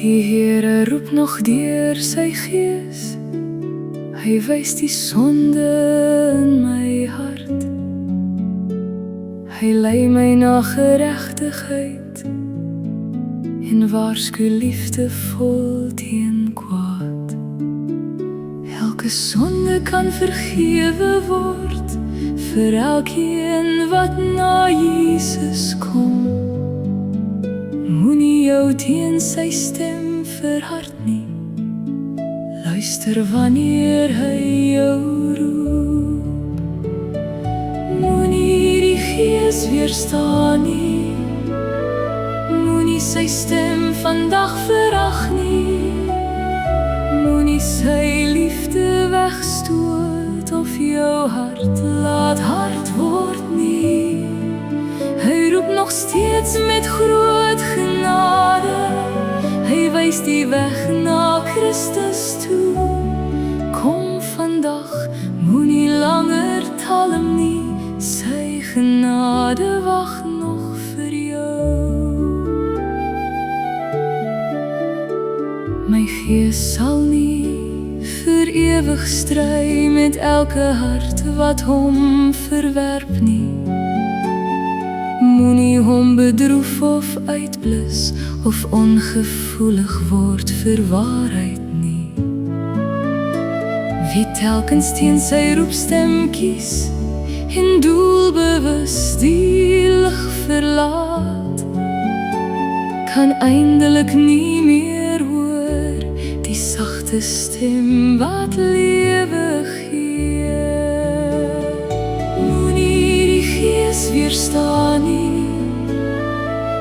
Die Here roep nog deur sy gees, hy wys die sonde in my hart. Hy lei my na geregtigheid en waarsku liefdevol teen kwaad. Elke sonde kan vergewe word vir elkeen wat na Jesus kom. Moenie jou teen sy stem verhard nie, luister wanneer hy jou roep. Moenie die Gees weerstaan nie, moenie sy stem vandag verag nie. Moenie sy liefde wegstoot of jou hart laat hard word nie. Hy roep nog steeds met groot genade, hy wys die weg na Christus toe. Kom vandag, moenie langer talm nie, sy genade wag nog vir jou. My gees sal nie vir ewig stry met elke hart wat hom verwerp nie. Moenie hom bedroef of uitblus of ongevoelig word vir waarheid nie. Wie telkens teen sy roepstem kies en doelbewus die lig verlaat, kan eindelik nie meer hoor die sagte stem wat lewe gee. Moenie die Gees weerstaan nie,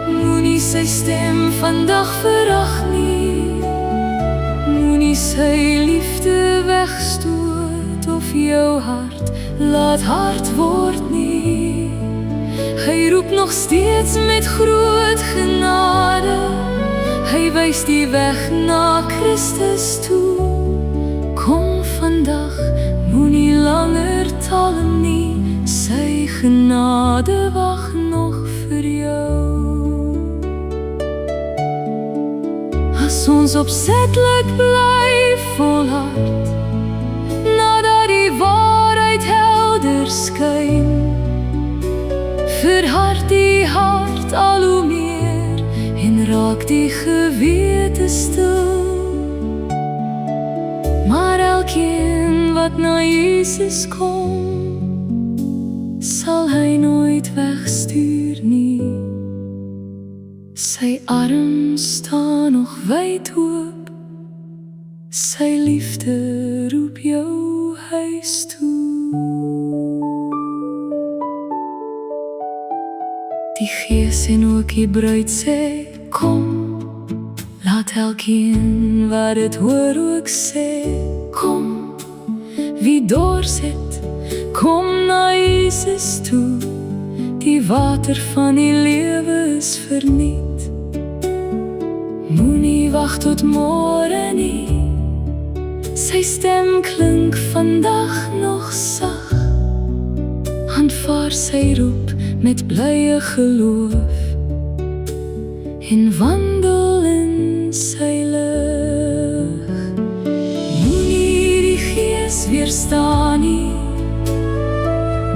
moenie sy stem vandag verag nie. Moenie sy liefde wegstoot of jou hart laat hard word nie. Hy roep nog steeds met groot genade, hy wys die weg na Christus toe. Kom vandag, moenie langer talm nie, sy genade wag nog vir jou. As ons opsetlik bly volhard, nadat die waarheid helder skyn, verhard die hart al hoe meer en raak die gewete stil. Maar elkeen wat na Jesus kom, sal hy nooit wegstuur nie. Sy arm staan nog wyd oop, sy liefde roep jou huis toe. Die Gees en ook die bruid sê, kom, laat elkeen wat het hoor ook sê, kom. Wie dors het, kom na Jesus toe, die water van die lewe is verniet. Moenie wag tot môre nie, sy stem klink vandag nog sag. Aanvaar sy roep met blye geloof en wandel in sy lig. Moenie die Gees weerstaan nie,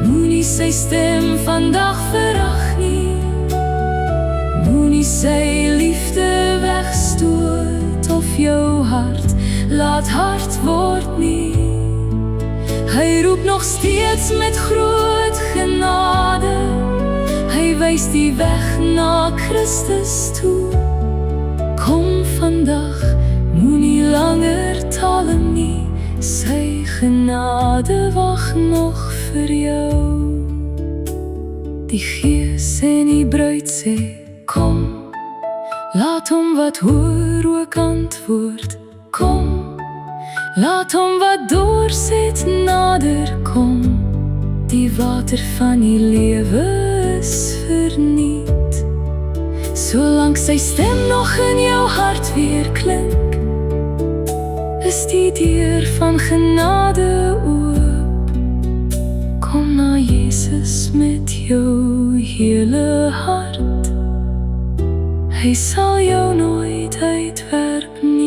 moenie sy stem vandag verag nie. Moenie sy liefde wegstoot of jou hart laat hard word nie. Hy roep nog steeds met groot genade, hy wys die weg na Christus toe. Kom vandag, moenie langer talm nie, sy genade wag nog vir jou. Die Gees en die bruid sê, kom, laat hom wat hoor ook antwoord. Kom, laat hom wat dors het nader kom. Die water van die lewe is verniet. Solang sy stem nog in jou hart weer klink, is die deur van genade oop. Kom na Jesus met jou hele hart, Hij zal jou nooit uitwerpen.